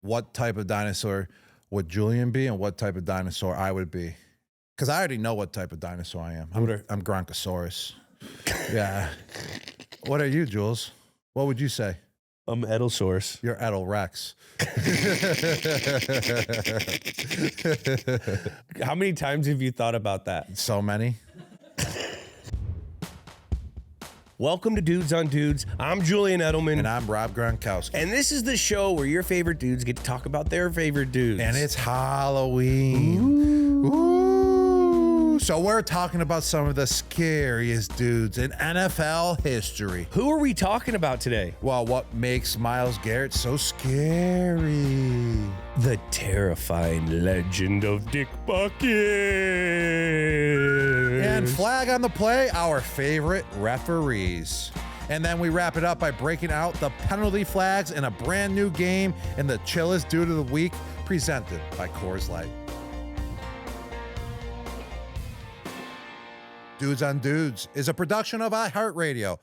what type of dinosaur would Julian be and what type of dinosaur I would be. Because I already know what type of dinosaur I am. I'm Gronkosaurus. Yeah. What are you, Jules? What would you say? I'm Edelsaurus. You're Edelrex. How many times have you thought about that? So many. Welcome to Dudes on Dudes. I'm Julian Edelman. And I'm Rob Gronkowski. And this is the show where your favorite dudes get to talk about their favorite dudes. And it's Halloween. Ooh. So we're talking about some of the scariest dudes in NFL history. Who are we talking about today? Well, what makes Myles Garrett so scary? The terrifying legend of Dick Butkus. And flag on the play, our favorite referees. And then we wrap it up by breaking out the penalty flags in a brand new game in the Chillest Dude of the Week, presented by Coors Light. Dudes on Dudes is a production of iHeartRadio.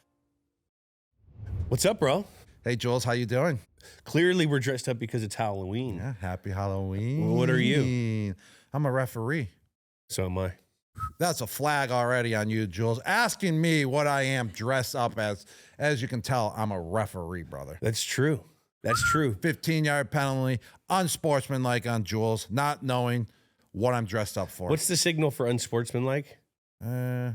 What's up, bro? Hey, Jules, how you doing? Clearly, we're dressed up because it's Halloween. Yeah, happy Halloween. Well, what are you? I'm a referee. So am I. That's a flag already on you, Jules. Asking me what I am dressed up as. As you can tell, I'm a referee, brother. That's true. That's true. 15-yard penalty, unsportsmanlike on Jules, not knowing what I'm dressed up for. What's the signal for unsportsmanlike? No,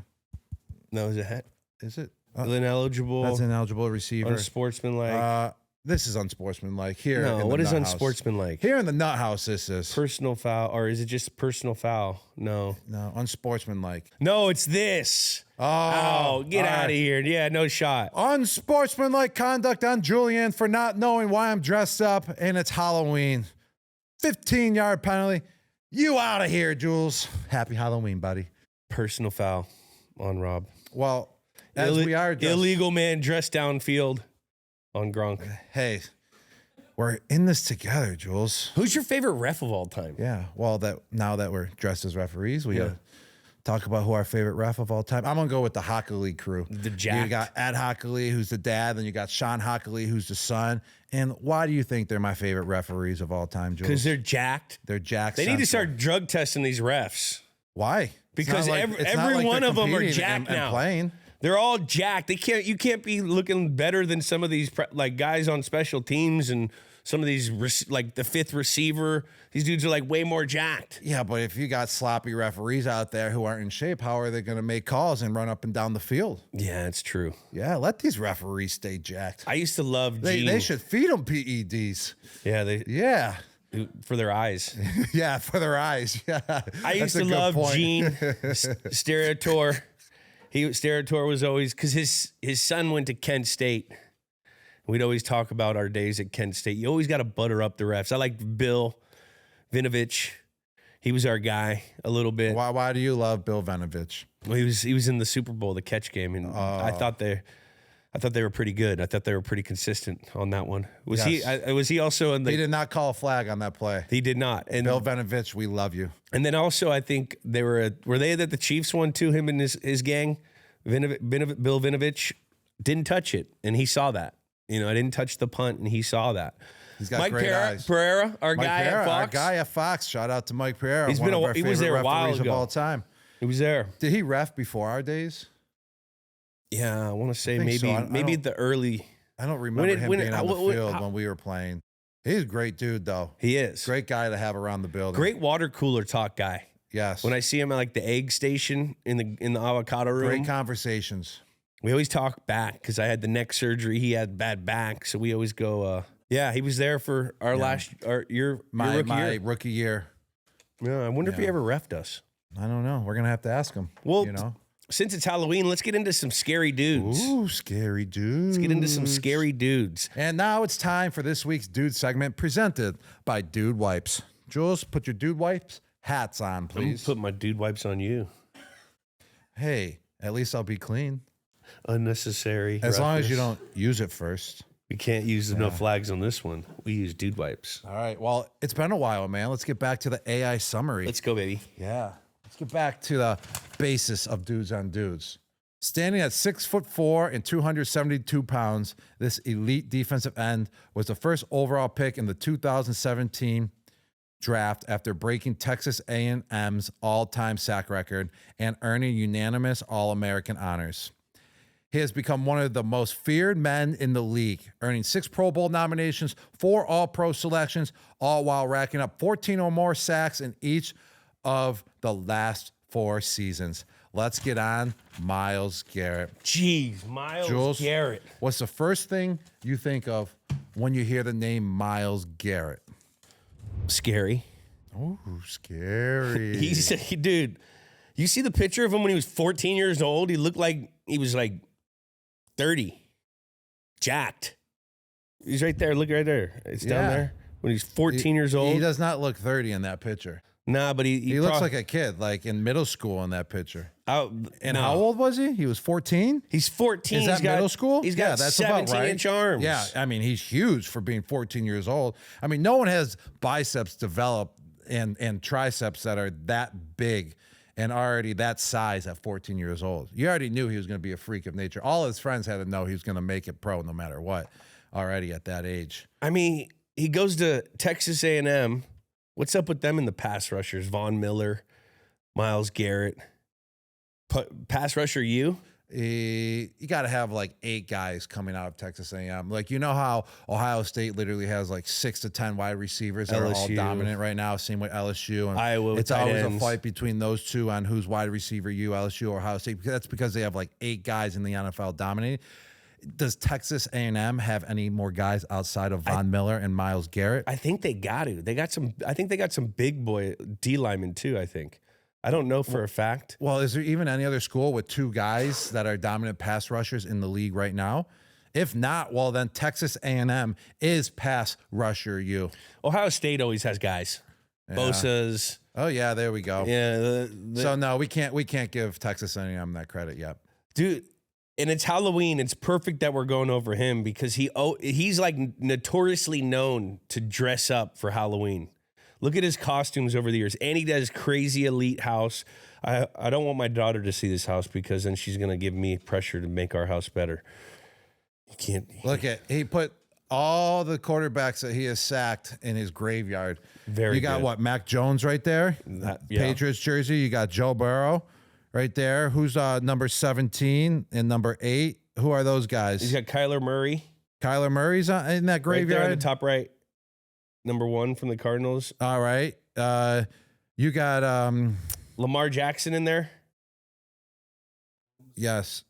is it? Is it? Ineligible. That's an ineligible receiver. Unsportsmanlike. This is unsportsmanlike here. No, what is unsportsmanlike? Here in the nut house, this is Personal foul, or is it just personal foul? No, unsportsmanlike. No, it's this. Oh, get out of here. Yeah, no shot. Unsportsmanlike conduct on Julian for not knowing why I'm dressed up, and it's Halloween. 15-yard penalty. You out of here, Jules. Happy Halloween, buddy. Personal foul on Rob. Well, as we are illegal man dressed downfield on Gronk. Hey, we're in this together, Jules. Who's your favorite ref of all time? Yeah, well, now that we're dressed as referees, we gotta talk about who our favorite ref of all time. I'm gonna go with the Hockley crew. The Jack. You got Ed Hockley, who's the dad, then you got Sean Hockley, who's the son. And why do you think they're my favorite referees of all time, Jules? Because they're jacked. They're jacked. They need to start drug testing these refs. Why? Because every one of them are jacked now. Playing. They're all jacked. You can't be looking better than some of these like guys on special teams and some of these like the fifth receiver. These dudes are like way more jacked. Yeah, but if you got sloppy referees out there who aren't in shape, how are they going to make calls and run up and down the field? Yeah, it's true. Yeah, let these referees stay jacked. I used to love Gene. They should feed them PEDs. Yeah, for their eyes. Yeah, for their eyes. Yeah, I used to love Gene Steratore. Steratore was always, because his son went to Kent State. We'd always talk about our days at Kent State. You always got to butter up the refs. I liked Bill Vinovich. He was our guy a little bit. Why do you love Bill Vinovich? Well, he was in the Super Bowl, the catch game, and I thought they were pretty good. I thought they were pretty consistent on that one. Was he also in the? He did not call a flag on that play. He did not. And Bill Vinovich, we love you. And then also, I think were they that the Chiefs won too? Him and his gang, Bill Vinovich didn't touch it, and he saw that. I didn't touch the punt, and he saw that. He's got great eyes. Pereira, our guy at Fox. Shout out to Mike Pereira. He was there a while ago. Of all time. He was there. Did he ref before our days? Yeah, I want to say maybe the early. I don't remember him being on the field when we were playing. He's a great dude, though. He is. Great guy to have around the building. Great water cooler talk guy. Yes. When I see him at like the egg station in the avocado room. Great conversations. We always talk back because I had the neck surgery. He had bad back. So we always go, he was there for our my rookie year. Yeah, I wonder if he ever refed us. I don't know. We're going to have to ask him. Well, since it's Halloween, let's get into some scary dudes. Ooh, scary dudes. Let's get into some scary dudes. And now it's time for this week's Dude segment presented by Dude Wipes. Jules, put your Dude Wipes hats on, please. I'm put my Dude Wipes on you. Hey, at least I'll be clean. Unnecessary. As long as you don't use it first. We can't use enough flags on this one. We use Dude Wipes. All right. Well, it's been a while, man. Let's get back to the AI summary. Let's go, baby. Yeah. Let's get back to the basis of Dudes on Dudes. Standing at 6'4" and 272 pounds, this elite defensive end was the first overall pick in the 2017 draft after breaking Texas A&M's all-time sack record and earning unanimous All-American honors. He has become one of the most feared men in the league, earning 6 Pro Bowl nominations, 4 All-Pro selections, all while racking up 14 or more sacks in each of the last 4 seasons. Let's get on Myles Garrett. Jeez, Myles Garrett. What's the first thing you think of when you hear the name Myles Garrett? Scary. Oh, scary. Dude, you see the picture of him when he was 14 years old? He looked like he was like 30. Jacked. He's right there. Look right there. It's down there. When he's 14 years old. He does not look 30 in that picture. Nah, but he looks like a kid, like in middle school in that picture. How old was he? He was 14? He's 14. Is that middle school? He's got that's 17-inch arms. Yeah, I mean, he's huge for being 14 years old. I mean, no one has biceps developed and triceps that are that big and already that size at 14 years old. You already knew he was going to be a freak of nature. All his friends had to know he was going to make it pro no matter what already at that age. I mean, he goes to Texas A&M. What's up with them in the pass rushers? Von Miller, Myles Garrett. Pass rusher, you got to have like 8 guys coming out of Texas A&M. Like, you know how Ohio State literally has like 6 to 10 wide receivers that are all dominant right now. Same with LSU and Iowa. It's always a fight between those two on who's wide receiver, LSU or Ohio State. That's because they have like 8 guys in the NFL dominating. Does Texas A&M have any more guys outside of Von Miller and Myles Garrett? I think they got to. I think they got some big boy D linemen too. I don't know for a fact. Well, is there even any other school with 2 guys that are dominant pass rushers in the league right now? If not, well, then Texas A&M is pass rusher you. Ohio State always has guys. Yeah. Bosa's. Oh yeah, there we go. Yeah. So no, we can't give Texas A&M that credit yet, dude. And it's Halloween. It's perfect that we're going over him because he's like notoriously known to dress up for Halloween. Look at his costumes over the years. And he does crazy elite house. I don't want my daughter to see this house because then she's going to give me pressure to make our house better. You can't. Look at, he put all the quarterbacks that he has sacked in his graveyard. You got what? Mac Jones right there. Patriots jersey. You got Joe Burrow. Right there. Who's number 17 and number 8? Who are those guys? He's got Kyler Murray. Kyler Murray's in that graveyard? Right there in the top right. Number 1 from the Cardinals. All right. You got Lamar Jackson in there. Yes.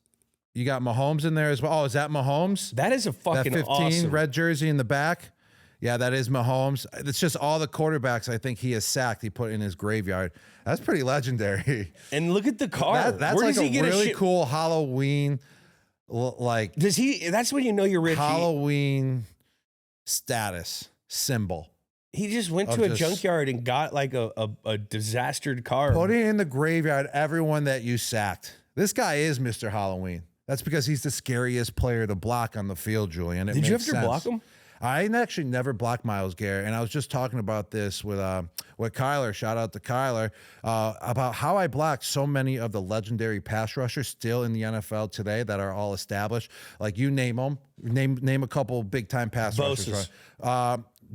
You got Mahomes in there as well. Oh, is that Mahomes? That is a fucking that 15 awesome. Red jersey in the back. Yeah, that is Mahomes. It's just all the quarterbacks I think he has sacked, he put in his graveyard. That's pretty legendary. And look at the car. That's Where like does he a get really cool Halloween, like. Does he? That's when you know you're rich. Halloween status symbol. He just went to a junkyard and got like a disastered car. Putting in the graveyard everyone that you sacked. This guy is Mr. Halloween. That's because he's the scariest player to block on the field, Julian. Did you have to block him? I actually never blocked Myles Garrett, and I was just talking about this with Kyler. Shout out to Kyler about how I blocked so many of the legendary pass rushers still in the NFL today that are all established. Like you name them, name a couple big time pass rushers.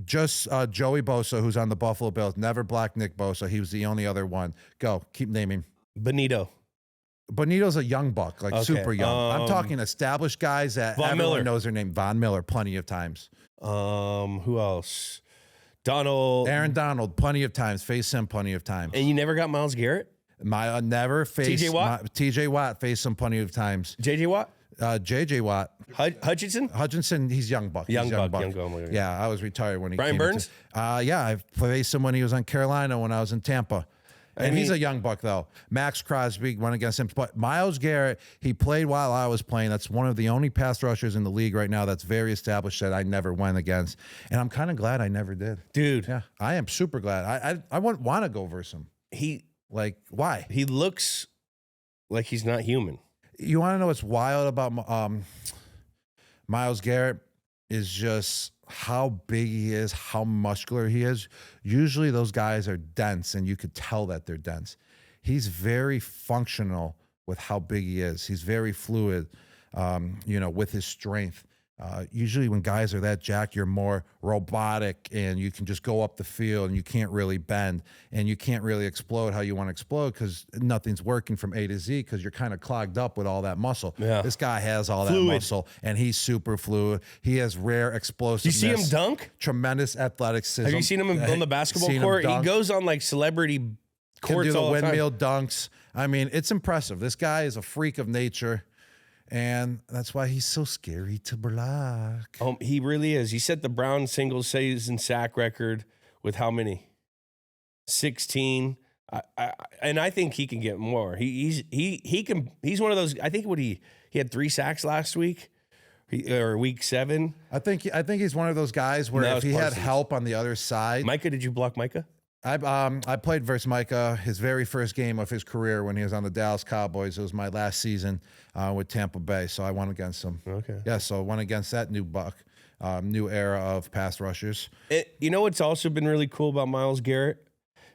Just Joey Bosa, who's on the Buffalo Bills. Never blocked Nick Bosa. He was the only other one. Go, keep naming. Bonito's a young buck, like super young. I'm talking established guys that everyone knows their name. Von Miller, plenty of times. Who else? Aaron Donald, plenty of times. Faced him plenty of times. And you never got Myles Garrett? Never faced TJ Watt? TJ Watt faced him plenty of times. JJ Watt? JJ Watt. Hutchinson, he's young buck. Young buck. Yeah, I was retired when he Brian came Burns? Yeah, I faced him when he was on Carolina when I was in Tampa. And he's a young buck, though. Max Crosby went against him. But Myles Garrett, he played while I was playing. That's one of the only pass rushers in the league right now that's very established that I never went against. And I'm kind of glad I never did. Dude. Yeah, I am super glad. I wouldn't want to go versus him. Why? He looks like he's not human. You want to know what's wild about Myles Garrett is just how big he is, how muscular he is. Usually those guys are dense, and you could tell that they're dense. He's very functional with how big he is. He's very fluid, with his strength. Usually when guys are that jacked, you're more robotic and you can just go up the field and you can't really bend and you can't really explode how you want to explode because nothing's working from A to Z because you're kind of clogged up with all that muscle. Yeah. This guy has all that muscle and he's super fluid. He has rare explosiveness. You see him dunk? Tremendous athleticism. Have you seen him on the basketball court? He goes on like celebrity courts all the time. Windmill dunks. I mean, it's impressive. This guy is a freak of nature. And that's why he's so scary to block. He really is. He set the Brown single season sack record with how many? 16. And I think he can get more. He can. He's one of those. I think he had 3 sacks last week, or week 7. I think he's one of those guys where if he had help on the other side. Micah, did you block Micah? I played versus Micah his very first game of his career when he was on the Dallas Cowboys. It was my last season with Tampa Bay, so I won against him. Okay. Yeah, so I won against that new era of pass rushers. You know what's also been really cool about Myles Garrett?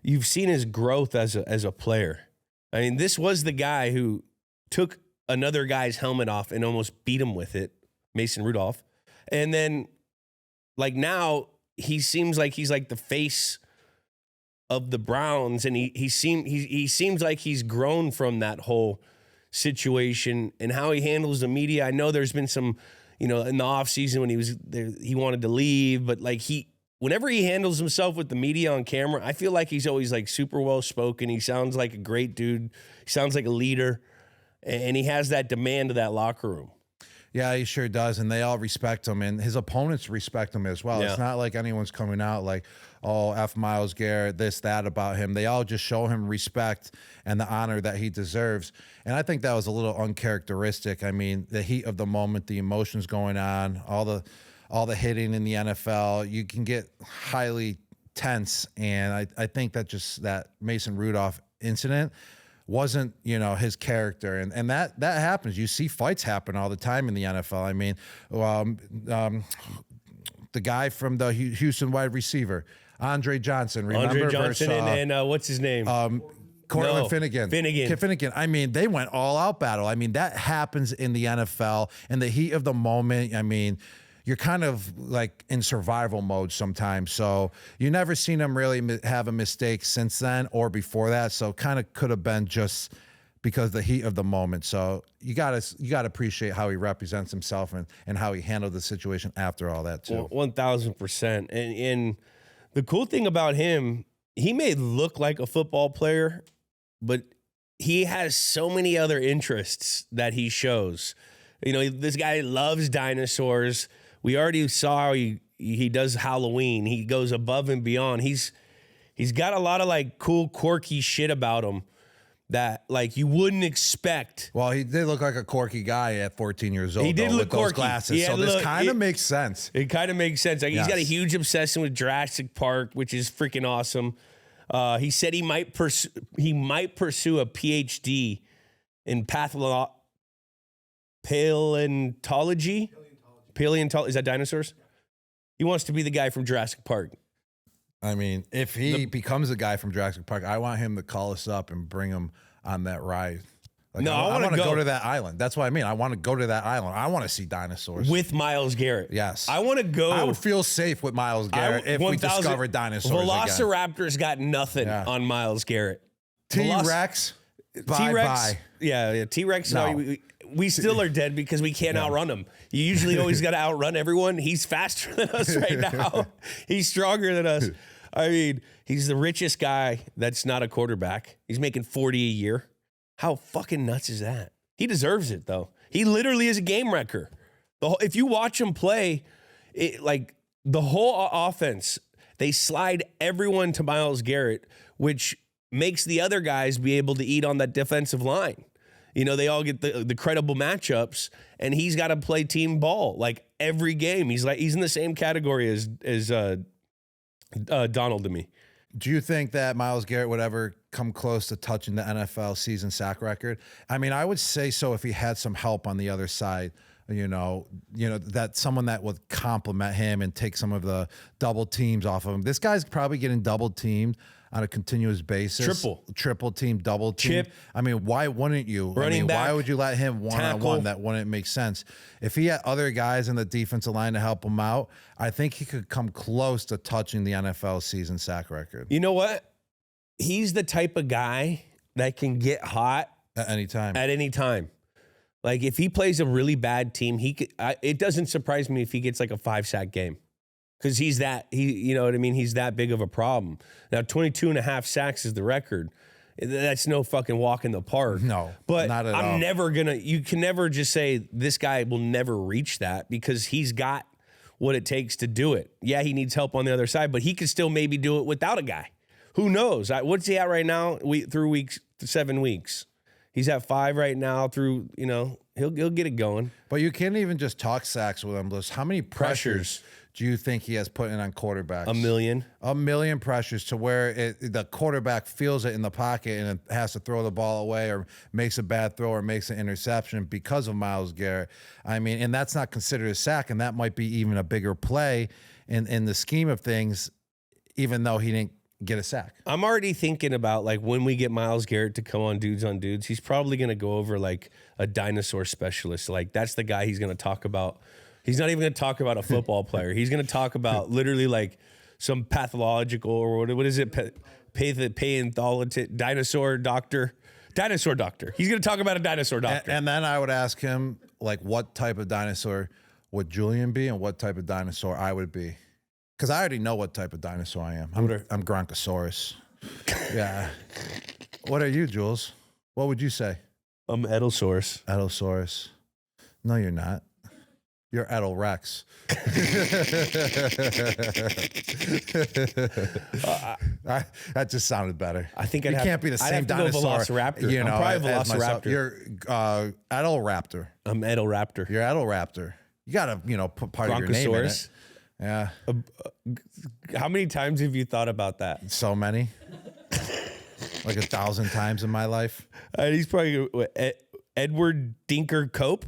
You've seen his growth as a player. I mean, this was the guy who took another guy's helmet off and almost beat him with it, Mason Rudolph. And then, like now, he seems like he's like the face of the Browns, and he seems like he's grown from that whole situation and how he handles the media. I know there's been some, in the offseason when he was there, he wanted to leave, but like whenever he handles himself with the media on camera, I feel like he's always like super well spoken. He sounds like a great dude. He sounds like a leader, and he has that demand of that locker room. Yeah, he sure does, and they all respect him, and his opponents respect him as well. Yeah. It's not like anyone's coming out like, oh, F Myles Garrett, this, that about him. They all just show him respect and the honor that he deserves, and I think that was a little uncharacteristic. I mean, the heat of the moment, the emotions going on, all the hitting in the NFL, you can get highly tense, and I think that Mason Rudolph incident wasn't, his character. And that happens. You see fights happen all the time in the NFL. I mean, the guy from the Houston wide receiver, Andre Johnson, remember? Andre Johnson and what's his name? Cortland Finnegan. I mean, they went all out battle. I mean, that happens in the NFL in the heat of the moment. I mean, you're kind of like in survival mode sometimes. So you never seen him really have a mistake since then or before that. So kind of could have been just because of the heat of the moment. So you got to appreciate how he represents himself and how he handled the situation after all that too. 1,000%. And the cool thing about him, he may look like a football player, but he has so many other interests that he shows. This guy loves dinosaurs. We already saw how he does Halloween. He goes above and beyond. He's got a lot of like cool, quirky shit about him that like you wouldn't expect. Well, he did look like a quirky guy at 14 years old. He did look with quirky. Those glasses. So this kind of makes sense. It kind of makes sense. Like, yes. He's got a huge obsession with Jurassic Park, which is freaking awesome. He said he might pursue a PhD in paleontology. Is that dinosaurs? He wants to be the guy from Jurassic Park. I mean, if he becomes the guy from Jurassic Park, I want him to call us up and bring him on that ride. Like, no, I want to go to that island. That's what I mean. I want to go to that island. I want to see dinosaurs. With Myles Garrett. Yes. I want to go. I would feel safe with Myles Garrett if we discovered dinosaurs Velociraptors again. Got nothing on Myles Garrett. T-Rex. T-Rex. Yeah. T-Rex. No. We still are dead because we can't outrun him. You usually always got to outrun everyone. He's faster than us right now. He's stronger than us. I mean, he's the richest guy that's not a quarterback. He's making $40 a year. How fucking nuts is that? He deserves it, though. He literally is a game wrecker. If you watch him play, like the whole offense, they slide everyone to Myles Garrett, which makes the other guys be able to eat on that defensive line. They all get the credible matchups, and he's got to play team ball like every game. He's in the same category as Donald to me. Do you think that Myles Garrett would ever come close to touching the NFL season sack record? I mean, I would say so if he had some help on the other side. That someone that would complement him and take some of the double teams off of him. This guy's probably getting double teamed on a continuous basis. Triple team, double team. Chip. I mean, why wouldn't you? Running back, why would you let him one-on-one? tackle. That wouldn't make sense. If he had other guys in the defensive line to help him out, I think he could come close to touching the NFL season sack record. You know what? He's the type of guy that can get hot At any time. At any time. Like if he plays a really bad team, he could. It doesn't surprise me if he gets like a 5-sack game, because you know what I mean. He's that big of a problem. Now 22.5 sacks is the record. That's no fucking walk in the park. No, but not at all. You can never just say this guy will never reach that, because he's got what it takes to do it. Yeah, he needs help on the other side, but he could still maybe do it without a guy. Who knows? What's he at right now? Through 7 weeks. He's at 5 right now through, he'll get it going. But you can't even just talk sacks with him, Bliss. How many pressures do you think he has put in on quarterbacks? A million. A million pressures, to where the quarterback feels it in the pocket and has to throw the ball away, or makes a bad throw, or makes an interception because of Myles Garrett. I mean, and that's not considered a sack, and that might be even a bigger play in the scheme of things, even though he didn't get a sack. I'm already thinking about, like, when we get Myles Garrett to come on Dudes, he's probably going to go over like a dinosaur specialist. Like, that's the guy he's going to talk about. He's not even going to talk about a football player. He's going to talk about literally like some pathological, or what is it? Paleontologist, dinosaur doctor. He's going to talk about a dinosaur doctor. And then I would ask him, like, what type of dinosaur would Julian be, and what type of dinosaur I would be. Because I already know what type of dinosaur I am. I'm Gronkosaurus. Yeah. What are you, Jules? What would you say? I'm Edelsaurus. Edelsaurus. No, you're not. You're Edelrex. That just sounded better. I think you can't be the same dinosaur. Velociraptor. You know, I'm probably Velociraptor. You're Edelraptor. I'm Edelraptor. You're Edelraptor. You got to, put part of your name in it. Yeah. How many times have you thought about that? So many. Like 1,000 times in my life. He's probably Edward Dinker Cope.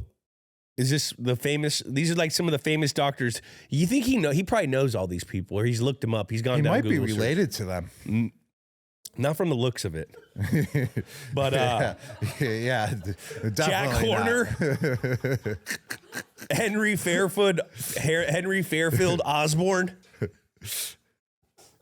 Is this the famous? These are like some of the famous doctors. You think he probably knows all these people, or he's looked them up. He's gone down Google. He might be related to them. Not from the looks of it. But yeah, Jack Horner, Henry Fairfield Osborne,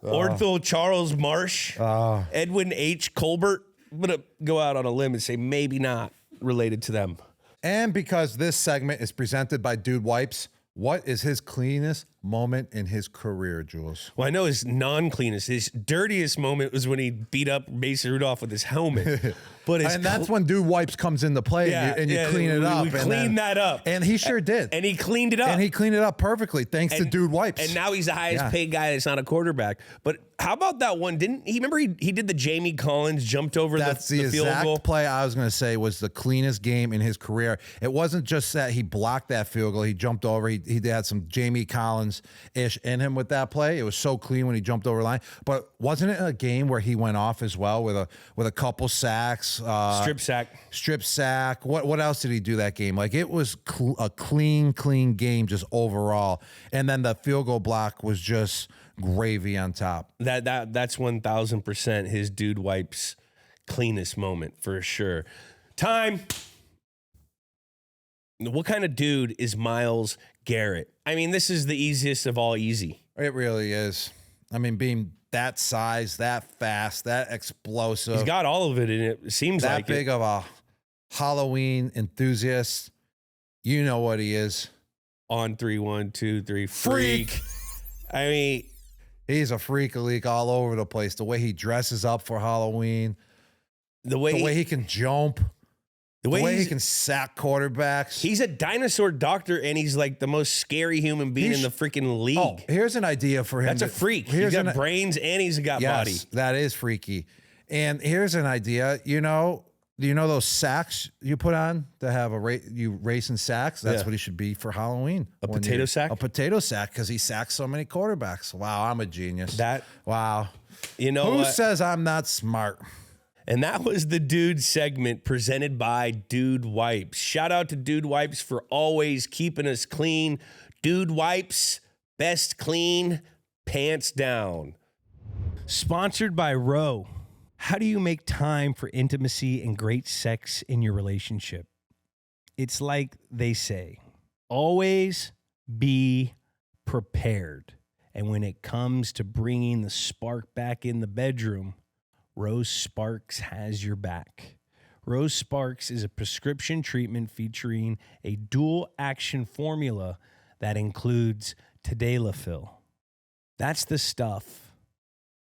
Orville Charles Marsh, Edwin H. Colbert. I'm going to go out on a limb and say maybe not related to them. And because this segment is presented by Dude Wipes, what is his cleanest moment in his career, Jules? Well, I know his non-cleanest, his dirtiest moment was when he beat up Mason Rudolph with his helmet. And that's when Dude Wipes comes into play, and you clean it up. We cleaned that up. And he sure did. And he cleaned it up. And he cleaned it up perfectly, thanks to Dude Wipes. And now he's the highest paid guy that's not a quarterback. But how about that one? Didn't he remember he did the Jamie Collins, jumped over the field goal? That's the exact play I was going to say was the cleanest game in his career. It wasn't just that he blocked that field goal. He jumped over. He had some Jamie Collins-ish in him with that play. It was so clean when he jumped over the line. But wasn't it a game where he went off as well with a couple sacks? Strip sack. What else did he do that game? Like, it was a clean game just overall. And then the field goal block was just gravy on top. That's 1,000% his Dude Wipes cleanest moment for sure. Time. What kind of dude is Myles Garrett? I mean, this is the easiest of all easy. It really is. I mean, being that size, that fast, that explosive. He's got all of it in it. It seems that like big of a Halloween enthusiast. You know what he is. On 3, 1, 2, 3. Freak. I mean, he's a freak-a-leak all over the place. The way he dresses up for Halloween. The way he can jump. The way he can sack quarterbacks. He's a dinosaur doctor, and he's like the most scary human being in the freaking league. Oh, here's an idea for him. That's a freak. He's got brains and he's got body. That is freaky. And here's an idea. Do you know those sacks you put on to have you racing sacks? That's what he should be for Halloween. A potato sack? A potato sack, because he sacks so many quarterbacks. Wow, I'm a genius. Wow. Who says I'm not smart? And that was the Dude segment presented by Dude Wipes. Shout out to Dude Wipes for always keeping us clean. Dude Wipes, best clean, pants down. Sponsored by Roe. How do you make time for intimacy and great sex in your relationship? It's like they say, always be prepared. And when it comes to bringing the spark back in the bedroom, Rose Sparks has your back. Rose Sparks is a prescription treatment featuring a dual action formula that includes tadalafil. That's the stuff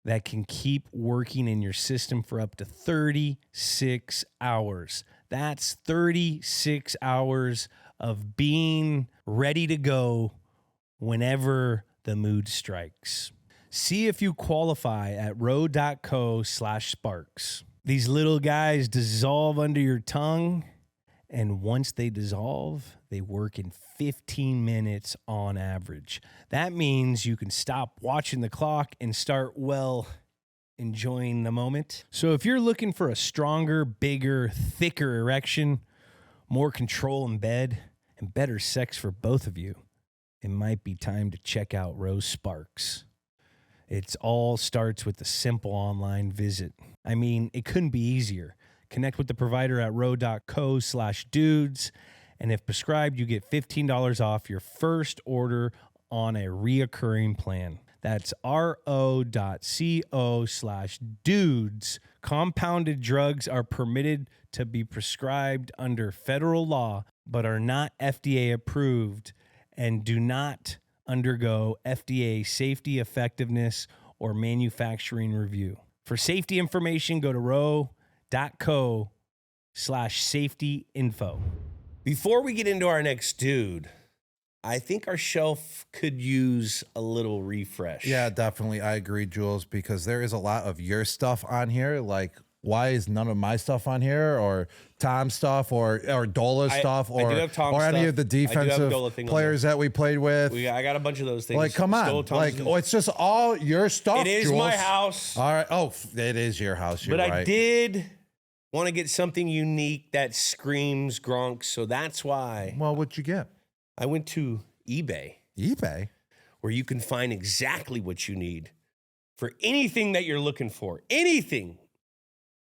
that can keep working in your system for up to 36 hours. That's 36 hours of being ready to go whenever the mood strikes. See if you qualify at ro.co/sparks. These little guys dissolve under your tongue, and once they dissolve, they work in 15 minutes on average. That means you can stop watching the clock and start, well, enjoying the moment. So if you're looking for a stronger, bigger, thicker erection, more control in bed, and better sex for both of you, it might be time to check out Rose Sparks. It all starts with a simple online visit. I mean, it couldn't be easier. Connect with the provider at ro.co/dudes. And if prescribed, you get $15 off your first order on a reoccurring plan. That's ro.co/dudes. Compounded drugs are permitted to be prescribed under federal law, but are not FDA approved and do not undergo FDA safety, effectiveness, or manufacturing review. For safety information, go to ro.co/safety info. Before we get into our next dude, I think our shelf could use a little refresh. Yeah, definitely. I agree, Jules, because there is a lot of your stuff on here. Like, why is none of my stuff on here, or Tom's stuff, or Dola's stuff, or any of the defensive players that we played with? I got a bunch of those things. Like, come on. Like, it's just all your stuff, It is Jules. my house. All right. Oh, it is your house. You're right. But I did want to get something unique that screams Gronk, so that's why. Well, what'd you get? I went to eBay. eBay? Where you can find exactly what you need for anything that you're looking for. Anything.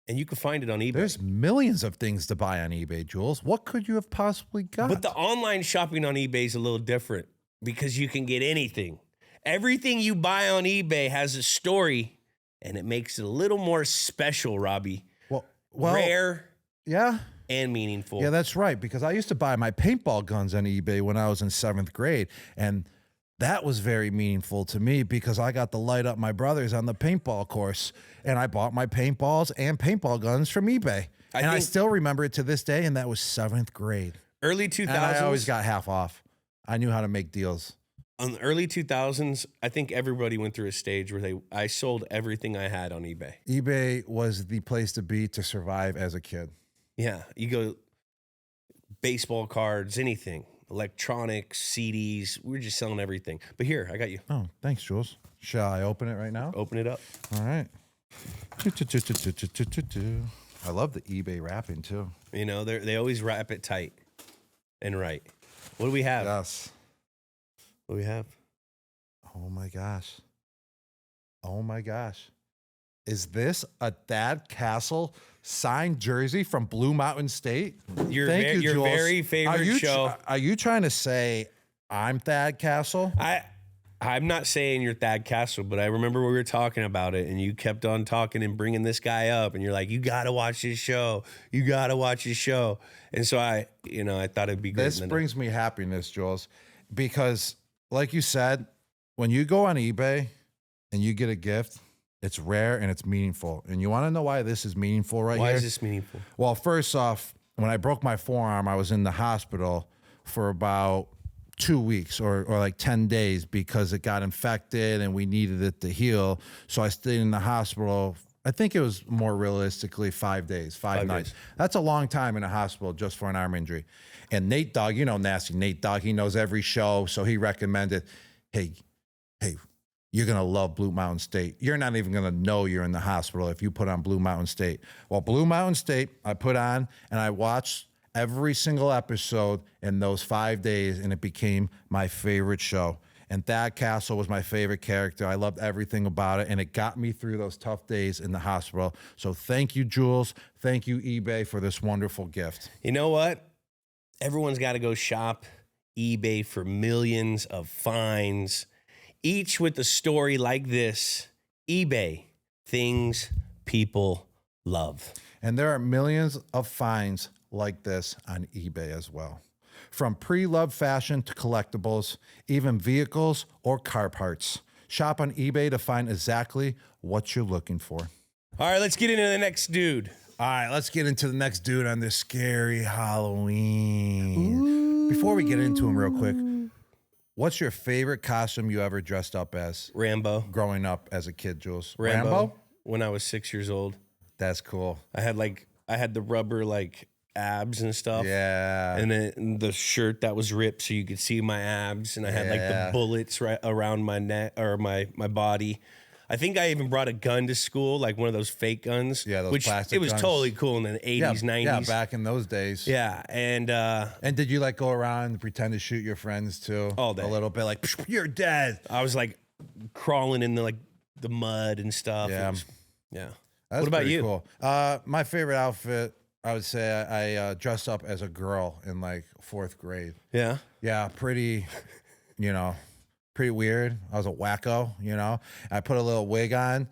And you can find it on eBay. There's millions of things to buy on eBay, Jules. What could you have possibly got? But the online shopping on eBay is a little different because you can get anything. Everything you buy on eBay has a story, and it makes it a little more special, Robbie. Well, rare. Yeah. And meaningful. Yeah, that's right. Because I used to buy my paintball guns on eBay when I was in 7th grade. And that was very meaningful to me because I got to light up my brothers on the paintball course. And I bought my paintballs and paintball guns from eBay. I still remember it to this day. And that was 7th grade. Early 2000s. And I always got half off. I knew how to make deals. On the early 2000s, I think everybody went through a stage where I sold everything I had on eBay. eBay was the place to be to survive as a kid. Yeah, you go baseball cards, anything, electronics, CDs. We were just selling everything. But here, I got you. Oh, thanks, Jules. Shall I open it right now? Open it up. All right. I love the eBay wrapping too. You know, they always wrap it tight and right. What do we have? Yes. What do we have? Oh my gosh. Oh my gosh. Is this a Thad Castle signed jersey from Blue Mountain State? Your very favorite show. Are you trying to say I'm Thad Castle? I'm not saying you're Thad Castle, but I remember we were talking about it, and you kept on talking and bringing this guy up, and you're like, you got to watch his show. You got to watch his show. And so I thought it'd be great. This brings me happiness, Jules, because like you said, when you go on eBay and you get a gift, it's rare and it's meaningful. And you want to know why this is meaningful right here? Why is this meaningful? Well, first off, when I broke my forearm, I was in the hospital for about 2 weeks or like 10 days because it got infected and we needed it to heal. So I stayed in the hospital. I think it was more realistically 5 days, five nights. That's a long time in a hospital just for an arm injury. And Nate Dogg, you know, nasty Nate Dogg, he knows every show. So he recommended, hey, you're going to love Blue Mountain State. You're not even going to know you're in the hospital if you put on Blue Mountain State. Well, Blue Mountain State, I put on and I watched every single episode in those 5 days, and it became my favorite show. And Thad Castle was my favorite character. I loved everything about it, and it got me through those tough days in the hospital. So thank you, Jules. Thank you, eBay, for this wonderful gift. You know what? Everyone's got to go shop eBay for millions of finds, each with a story like this. eBay, things people love. And there are millions of finds like this on eBay as well. From pre-loved fashion to collectibles, even vehicles or car parts. Shop on eBay to find exactly what you're looking for. All right, let's get into the next dude. All right, let's get into the next dude on this scary Halloween. Ooh. Before we get into him real quick, what's your favorite costume you ever dressed up as? Rambo. Growing up as a kid, Jules. Rambo? When I was 6 years old. That's cool. I had the rubber abs and stuff. Yeah. And then the shirt that was ripped so you could see my abs, and I had the bullets right around my neck or my body. I think I even brought a gun to school, like one of those fake guns. Yeah, those plastic it was guns. Totally cool in the 80s, 90s. Yeah, back in those days. Yeah, and did you go around and pretend to shoot your friends too? All day. A little bit, like, you're dead. I was crawling in the mud and stuff. Yeah. Yeah. That's what about you? Cool. My favorite outfit, I would say I dressed up as a girl in 4th grade. Yeah. Yeah, pretty, pretty weird. I was a wacko, I put a little wig on.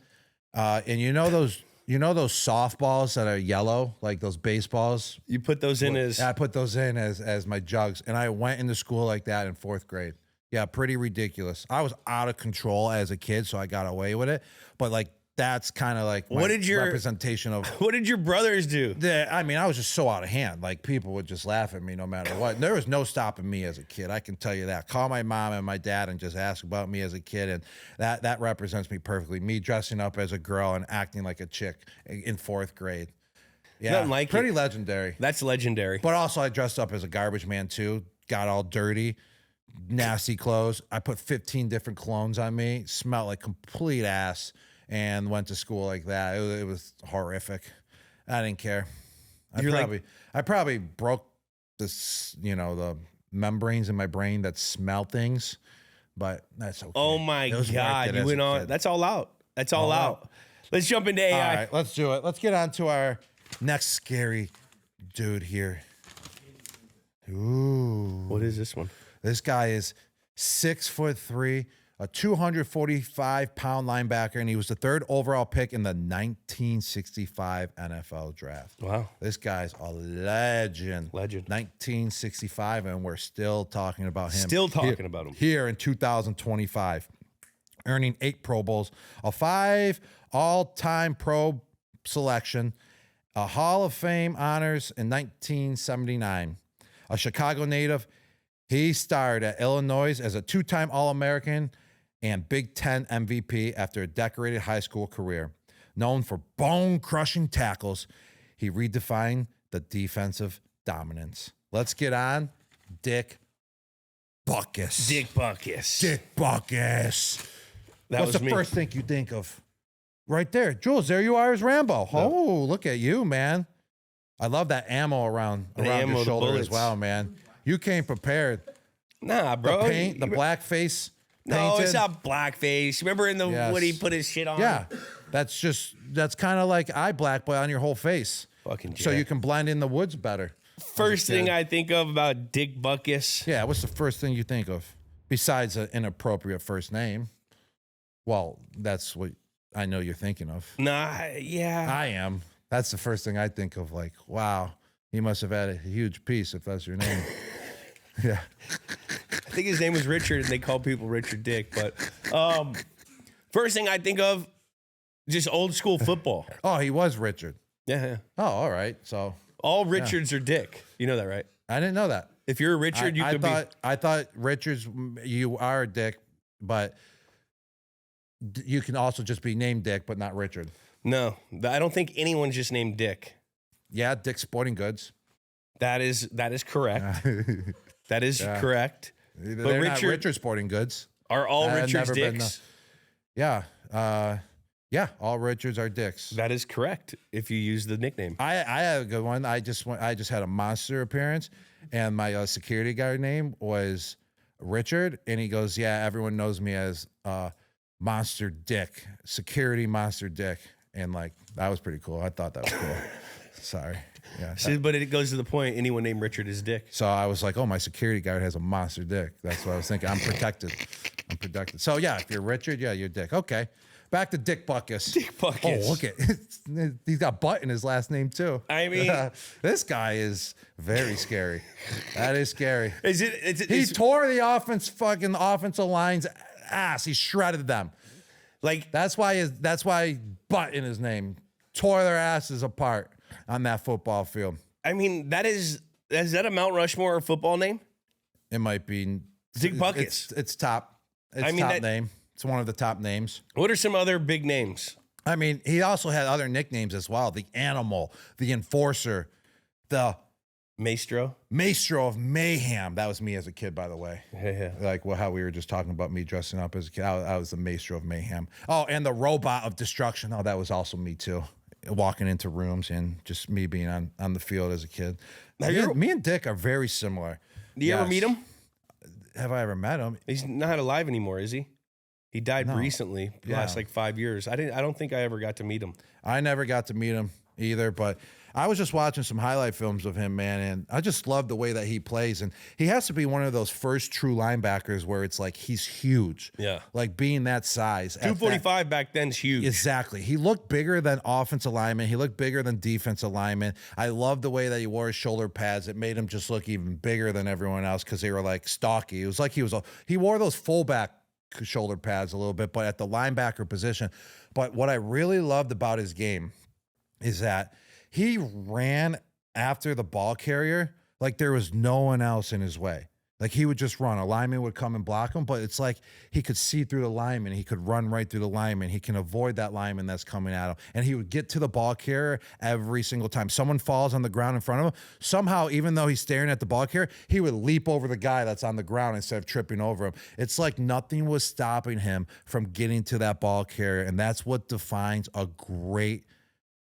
And those softballs that are yellow, like those baseballs? You put those in as... I put those in as my jugs. And I went into school like that in 4th grade. Yeah, pretty ridiculous. I was out of control as a kid, so I got away with it. But that's kind of my representation of... What did your brothers do? I was just so out of hand. People would just laugh at me no matter what. There was no stopping me as a kid. I can tell you that. Call my mom and my dad and just ask about me as a kid. And that represents me perfectly. Me dressing up as a girl and acting like a chick in 4th grade. Yeah, pretty legendary. That's legendary. But also I dressed up as a garbage man too. Got all dirty. Nasty clothes. I put 15 different colognes on me. Smelled like complete ass. And went to school like that. It was horrific. I didn't care. I probably broke this, the membranes in my brain that smell things, but that's okay. Oh my God. You went on. That's all out. That's all out. Let's jump into AI. All right, let's do it. Let's get on to our next scary dude here. Ooh. What is this one? This guy is 6'3", a 245-pound linebacker, and he was the 3rd overall pick in the 1965 NFL draft. Wow. This guy's a legend. 1965, and we're still talking about him. Still talking about him. Here in 2025. Earning 8 Pro Bowls, a 5 all-time Pro selection, a Hall of Fame honors in 1979. A Chicago native, he starred at Illinois as a 2-time All-American and Big Ten MVP after a decorated high school career. Known for bone-crushing tackles, he redefined the defensive dominance. Let's get on Dick Butkus. Dick Butkus. Dick Butkus. What's the first thing you think of? Right there. Jules, there you are as Rambo. No. Oh, look at you, man. I love that ammo around your shoulder as well, man. You came prepared. Nah, bro. The paint, the blackface. No, it's not blackface. Remember in the when he put his shit on? Yeah. That's kind of like eye black, but on your whole face. Fucking so you can blend in the woods better. First thing I think of about Dick Butkus. Yeah, what's the first thing you think of? Besides an inappropriate first name. Well, that's what I know you're thinking of. Nah, yeah. I am. That's the first thing I think of, wow, he must have had a huge piece if that's your name. Yeah. I think his name was Richard, and they call people Richard Dick. But first thing I think of, just old school football. Oh, he was Richard. Yeah. Oh, all right. So all Richards are Dick. You know that, right? I didn't know that. If you're a Richard, I thought Richards, you are a Dick, but you can also just be named Dick, but not Richard. No, I don't think anyone's just named Dick. Yeah, Dick's Sporting Goods. That is correct. That is correct. They're not Richard Sporting Goods. Are all Richards Dicks? Yeah. All Richards are Dicks. That is correct if you use the nickname. I had a good one. I just had a monster appearance, and my security guard name was Richard, and he goes, yeah, everyone knows me as Monster Dick, Security Monster Dick, and like that was pretty cool. I thought that was cool. Sorry. Yeah. So, but it goes to the point. Anyone named Richard is Dick. So I was like, oh, my security guard has a monster dick. That's what I was thinking. I'm protected. I'm protected. So yeah, if you're Richard, yeah, you're Dick. Okay. Back to Dick Butkus. Dick Butkus. Oh, look at he's got Butt in his last name too. I mean, this guy is very scary. That is scary. He tore the offensive line's ass. He shredded them. Like that's why Butt in his name. Tore their asses apart on that football field. I mean, is that a Mount Rushmore football name? It might be Dick Butkus. It's top. It's top name. It's one of the top names. What are some other big names? I mean, he also had other nicknames as well. The Animal, the Enforcer, the Maestro of Mayhem. That was me as a kid, by the way. Yeah. Like how we were just talking about me dressing up as a kid. I was the Maestro of Mayhem. Oh, and the Robot of Destruction. Oh, that was also me too. Walking into rooms and just me being on the field as a kid. Me and Dick are very similar. Do you ever meet him? Have I ever met him? He's not alive anymore, is he? He died recently, last like 5 years. I don't think I ever got to meet him. I never got to meet him either, but I was just watching some highlight films of him, man, and I just love the way that he plays. And he has to be one of those first true linebackers where it's like he's huge. Yeah. Like being that size. 245 back then's huge. Exactly. He looked bigger than offensive lineman. He looked bigger than defensive lineman. I love the way that he wore his shoulder pads. It made him just look even bigger than everyone else because they were like stocky. It was like he wore those fullback shoulder pads a little bit, but at the linebacker position. But what I really loved about his game is that he ran after the ball carrier like there was no one else in his way. Like he would just run. A lineman would come and block him, but it's like he could see through the lineman. He could run right through the lineman. He can avoid that lineman that's coming at him. And he would get to the ball carrier every single time. Someone falls on the ground in front of him. Somehow, even though he's staring at the ball carrier, he would leap over the guy that's on the ground instead of tripping over him. It's like nothing was stopping him from getting to that ball carrier. And that's what defines a great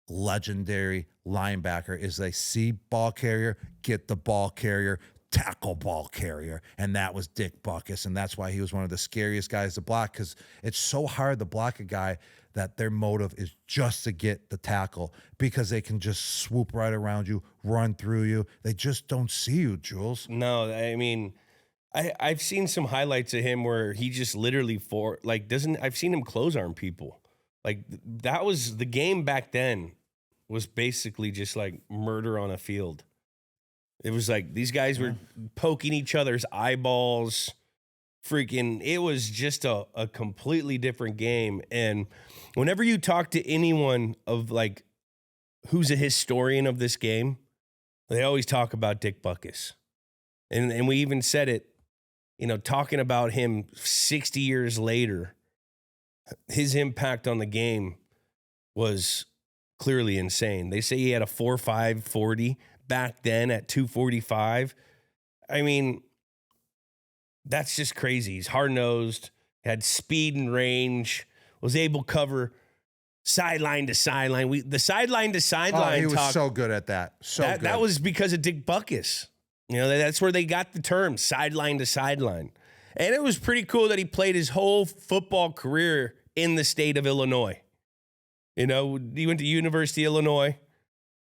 legendary linebacker is they see ball carrier, get the ball carrier, tackle ball carrier. And that was Dick Butkus. And that's why he was one of the scariest guys to block because it's so hard to block a guy that their motive is just to get the tackle because they can just swoop right around you, run through you. They just don't see you, Jules. No, I mean, I've seen some highlights of him where he just literally I've seen him close arm people. Like that was the game back then was basically just like murder on a field. It was like these guys were poking each other's eyeballs. It was just a completely different game. And whenever you talk to anyone of like who's a historian of this game, they always talk about Dick Butkus. And we even said it, talking about him 60 years later, his impact on the game was clearly insane. They say he had a 4.5 40 back then at 245. I mean, that's just crazy. He's hard-nosed, had speed and range, was able to cover sideline to sideline. The sideline to sideline he was so good at that. That was because of Dick Butkus. That's where they got the term sideline to sideline. And it was pretty cool that he played his whole football career in the state of Illinois. He went to University of Illinois,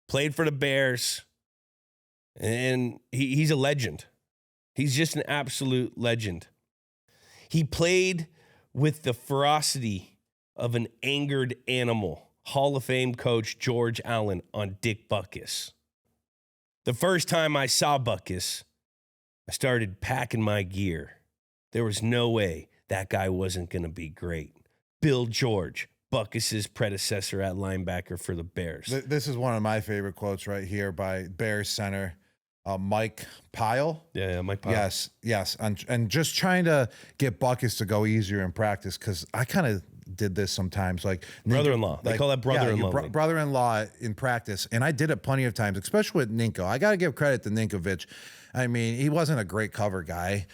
played for the Bears, and he's a legend. He's just an absolute legend. He played with the ferocity of an angered animal. Hall of Fame coach George Allen on Dick Butkus. The first time I saw Butkus, I started packing my gear. There was no way that guy wasn't going to be great. Bill George, Butkus's predecessor at linebacker for the Bears. This is one of my favorite quotes right here by Bears center Mike Pyle. Yeah, Mike Pyle. Yes. And just trying to get Butkus to go easier in practice because I kind of did this sometimes. Like brother-in-law. They call that brother-in-law. Yeah, brother-in-law in practice. And I did it plenty of times, especially with Ninko. I got to give credit to Ninkovich. I mean, he wasn't a great cover guy.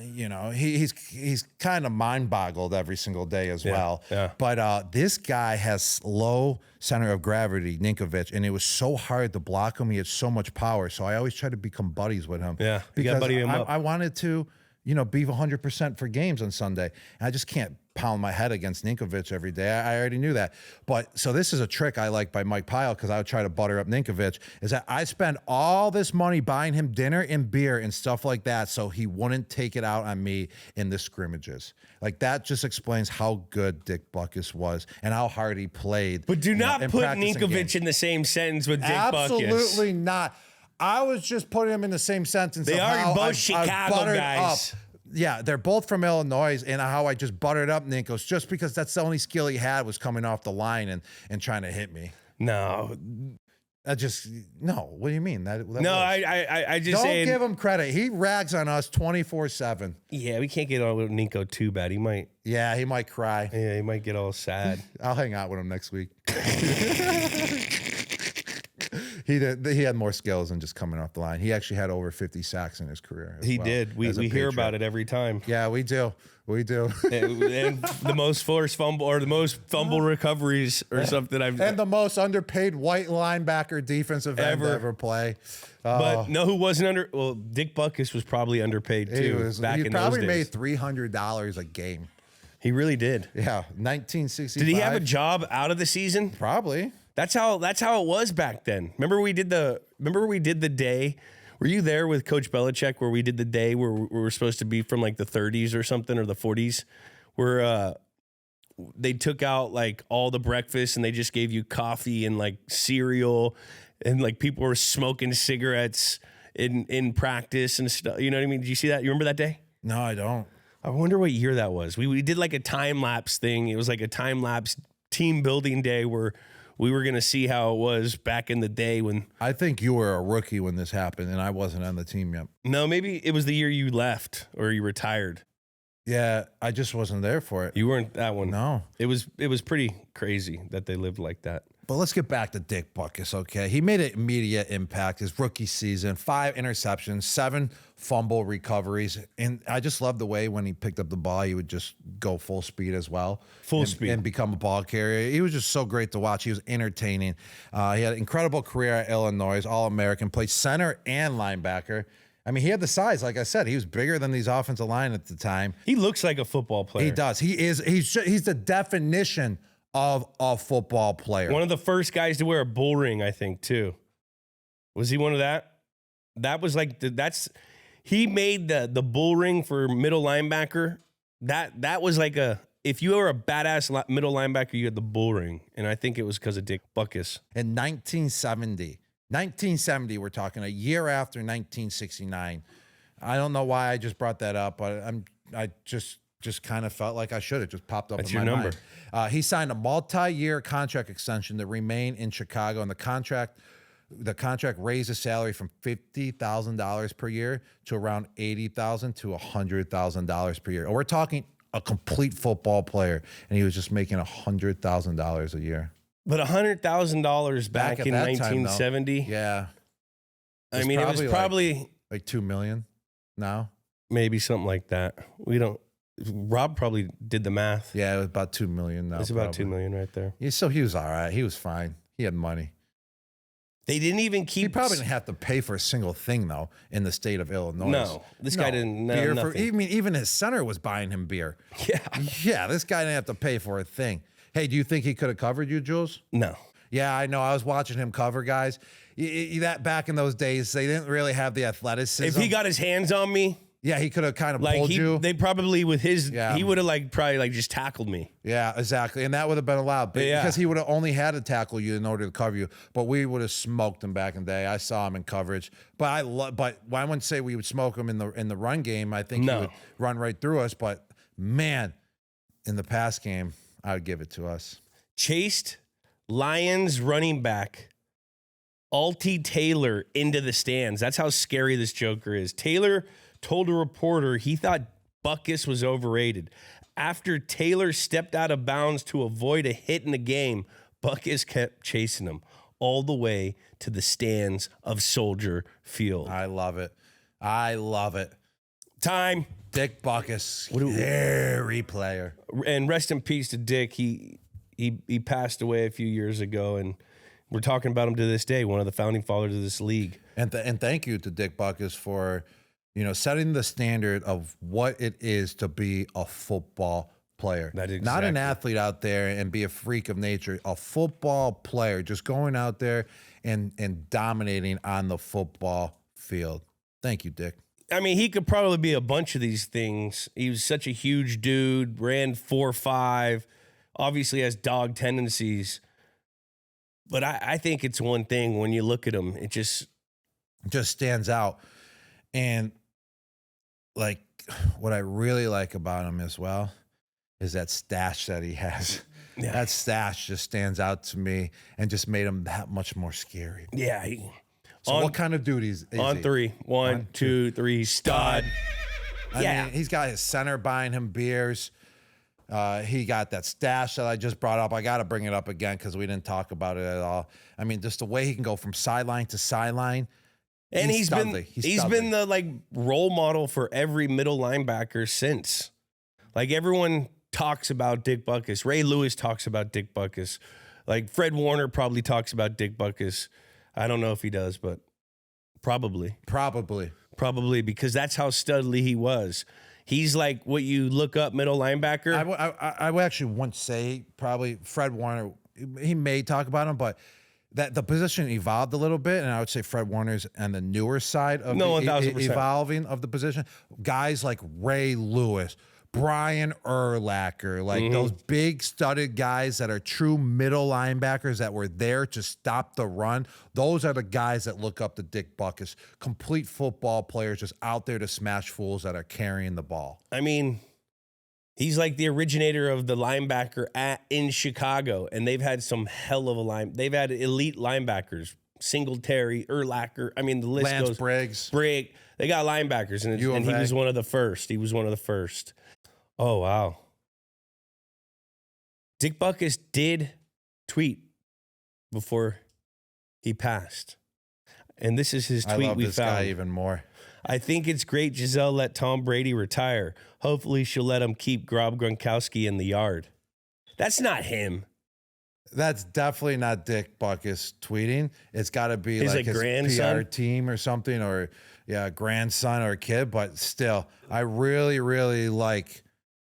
He's kind of mind-boggled every single day as well. Yeah. But this guy has low center of gravity, Ninkovich, and it was so hard to block him. He had so much power. So I always try to become buddies with him. Yeah, because buddy him up. I wanted to, be 100% for games on Sunday. And I just can't pound my head against Ninkovic every day. I already knew that. But so this is a trick I like by Mike Pyle, because I would try to butter up Ninkovic, is that I spend all this money buying him dinner and beer and stuff like that so he wouldn't take it out on me in the scrimmages. Like, that just explains how good Dick Butkus was and how hard he played. But do not put Ninkovic in the same sentence with Dick Butkus. Absolutely not. I was just putting him in the same sentence. They are both Chicago guys. Up. Yeah, they're both from Illinois, and how I just buttered up Ninkos just because that's the only skill he had, was coming off the line and trying to hit me. No. What do you mean? I just don't give him credit. He rags on us 24/7. Yeah, we can't get on with Ninko too bad. He might cry. Yeah, he might get all sad. I'll hang out with him next week. He had more skills than just coming off the line. He actually had over 50 sacks in his career. He did. We hear about it every time. Yeah, we do. And the most forced fumble, or the most fumble recoveries or something. And the most underpaid white linebacker defensive end to ever play. But no, who wasn't Dick Butkus was probably underpaid too. He probably made $300 a game. He really did. Yeah, 1965. Did he have a job out of the season? Probably. That's how it was back then. Remember we did the day. Were you there with Coach Belichick where we did the day where we were supposed to be from like the 30s or something, or the 40s, where they took out like all the breakfast and they just gave you coffee and like cereal, and like people were smoking cigarettes in practice and stuff. You know what I mean? Did you see that? You remember that day? No, I don't. I wonder what year that was. We did like a time lapse thing. It was like a time lapse team building day where we were going to see how it was back in the day when... I think you were a rookie when this happened, and I wasn't on the team yet. No, maybe it was the year you left or you retired. Yeah, I just wasn't there for it. You weren't that one. No. It was pretty crazy that they lived like that. But let's get back to Dick Butkus, okay? He made an immediate impact his rookie season, 5 interceptions, 7 fumble recoveries. And I just love the way when he picked up the ball, he would just go full speed as well. Full speed. And become a ball carrier. He was just so great to watch. He was entertaining. He had an incredible career at Illinois, All-American, played center and linebacker. I mean, he had the size. Like I said, he was bigger than these offensive line at the time. He looks like a football player. He does. He's the definition of a football player. One of the first guys to wear a bull ring, I think, too. Was he one of that? That was like he made the bull ring for middle linebacker. That was like if you were a badass middle linebacker, you had the bull ring, and I think it was because of Dick Butkus. In 1970, we're talking a year after 1969. I don't know why I just brought that up, but I just kind of felt like I should have just popped up in my mind. He signed a multi-year contract extension to remain in Chicago, and the contract raised his salary from $50,000 per year to around $80,000 to $100,000 per year. And we're talking a complete football player, and he was just making $100,000 a year. But $100,000 back in 1970? Time, yeah. I mean, it was probably like $2 million now. Maybe something like that. Rob probably did the math. Yeah, it was about $2 million now. It's about $2 million right there. Yeah, so he was all right. He was fine. He had money. They didn't even keep... He probably didn't have to pay for a single thing, though, in the state of Illinois. No, this guy didn't... Beer nothing. Even his center was buying him beer. Yeah. Yeah, this guy didn't have to pay for a thing. Hey, do you think he could have covered you, Jules? No. Yeah, I know. I was watching him cover guys. That back in those days, they didn't really have the athleticism. If he got his hands on me... Yeah, he could have kind of pulled you. They probably with his, he would have probably just tackled me. Yeah, exactly. And that would have been allowed because he would have only had to tackle you in order to cover you. But we would have smoked him back in the day. I saw him in coverage. But I wouldn't say we would smoke him in the run game. I think he would run right through us. But man, in the pass game, I would give it to us. Chased Lions running back Altie Taylor into the stands. That's how scary this joker is. Taylor told a reporter he thought Butkus was overrated. After Taylor stepped out of bounds to avoid a hit in the game, Butkus kept chasing him all the way to the stands of Soldier Field. I love it. I love it. Time. Dick Butkus, scary player. And rest in peace to Dick. He passed away a few years ago, and we're talking about him to this day, one of the founding fathers of this league. And thank you to Dick Butkus for setting the standard of what it is to be a football player. Not an athlete out there and be a freak of nature. A football player, just going out there and dominating on the football field. Thank you, Dick. I mean, he could probably be a bunch of these things. He was such a huge dude, ran 4.5, obviously has dog tendencies. But I think it's one thing when you look at him, it just stands out. And like what I really like about him as well is that stash that he has. Yeah. That stash just stands out to me and just made him that much more scary. Yeah. So what kind of dude is on he? 3. 1, 2, 3, stud. I mean, he's got his center buying him beers. He got that stash that I just brought up. I got to bring it up again because we didn't talk about it at all. I mean, just the way he can go from sideline to sideline. And he's been the like role model for every middle linebacker since. Like everyone talks about Dick Butkus. Ray Lewis talks about Dick Butkus. Like Fred Warner probably talks about Dick Butkus. I don't know if he does, but probably because that's how studly he was. He's like what you look up middle linebacker. I would actually once say probably Fred Warner. He may talk about him, but that the position evolved a little bit, and I would say Fred Warner's on the newer side of evolving of the position. Guys like Ray Lewis, Brian Urlacher, like those big studded guys that are true middle linebackers that were there to stop the run. Those are the guys that look up to Dick Butkus. Complete football players just out there to smash fools that are carrying the ball. I mean, he's like the originator of the linebacker in Chicago, and they've had some hell of a they've had elite linebackers. Singletary, Urlacher. I mean, the list Lance goes. Briggs. They got linebackers, and he was one of the first. Oh, wow. Dick Butkus did tweet before he passed. And this is his tweet I love we this found. guy even more. I think it's great Giselle let Tom Brady retire. Hopefully she'll let him keep Rob Gronkowski in the yard. That's not him. That's definitely not Dick Butkus tweeting. It's got to be like his grandson? PR team or something, or grandson or kid. But still, I really, really like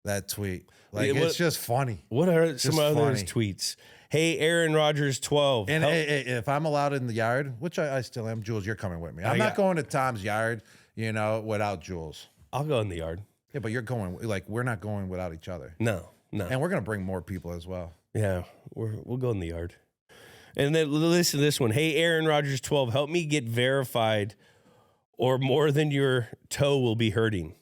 that tweet. Like, it's just funny. What are some other tweets? Hey, Aaron Rodgers 12. And hey, if I'm allowed in the yard, which I still am, Jules, you're coming with me. I'm not going to Tom's yard, without Jules. I'll go in the yard. Yeah, but you're going, we're not going without each other. No. And we're going to bring more people as well. Yeah, we'll go in the yard. And then listen to this one. Hey, Aaron Rodgers 12, help me get verified or more than your toe will be hurting.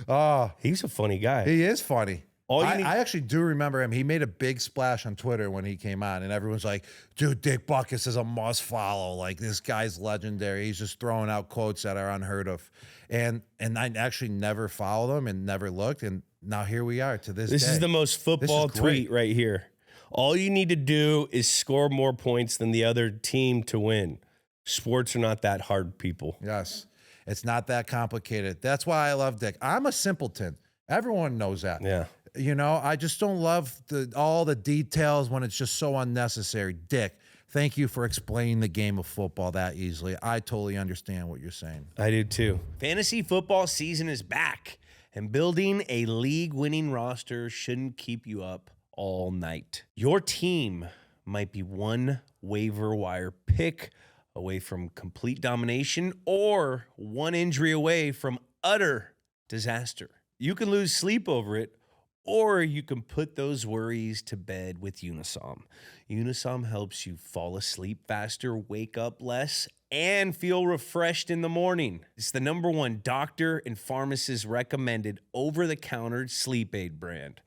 Oh, he's a funny guy. He is funny. I actually do remember him. He made a big splash on Twitter when he came on, and everyone's like, dude, Dick Butkus is a must follow. Like, this guy's legendary. He's just throwing out quotes that are unheard of. And I actually never followed him and never looked, and now here we are to this day. This is the most football tweet right here. All you need to do is score more points than the other team to win. Sports are not that hard, people. Yes. It's not that complicated. That's why I love Dick. I'm a simpleton. Everyone knows that. Yeah. I just don't love all the details when it's just so unnecessary. Dick, thank you for explaining the game of football that easily. I totally understand what you're saying. I do too. Fantasy football season is back, and building a league-winning roster shouldn't keep you up all night. Your team might be one waiver wire pick away from complete domination or one injury away from utter disaster. You can lose sleep over it, or you can put those worries to bed with Unisom. Unisom helps you fall asleep faster, wake up less, and feel refreshed in the morning. It's the #1 doctor and pharmacist recommended over-the-counter sleep aid brand.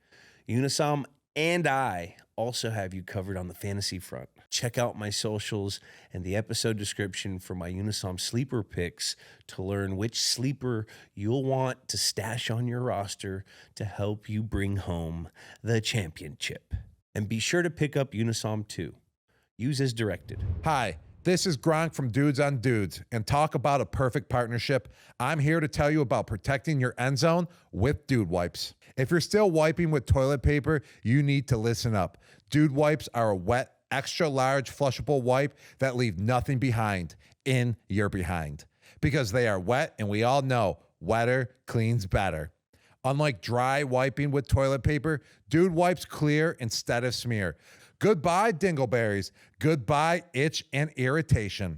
Unisom and I also have you covered on the fantasy front. Check out my socials and the episode description for my Unisom sleeper picks to learn which sleeper you'll want to stash on your roster to help you bring home the championship. And be sure to pick up Unisom too. Use as directed. Hi, this is Gronk from Dudes on Dudes, and talk about a perfect partnership. I'm here to tell you about protecting your end zone with Dude Wipes. If you're still wiping with toilet paper, you need to listen up. Dude Wipes are a wet, extra large flushable wipe that leave nothing behind in your behind. because they are wet, and we all know wetter cleans better. Unlike dry wiping with toilet paper, Dude wipes clear instead of smear. Goodbye dingleberries. Goodbye itch and irritation.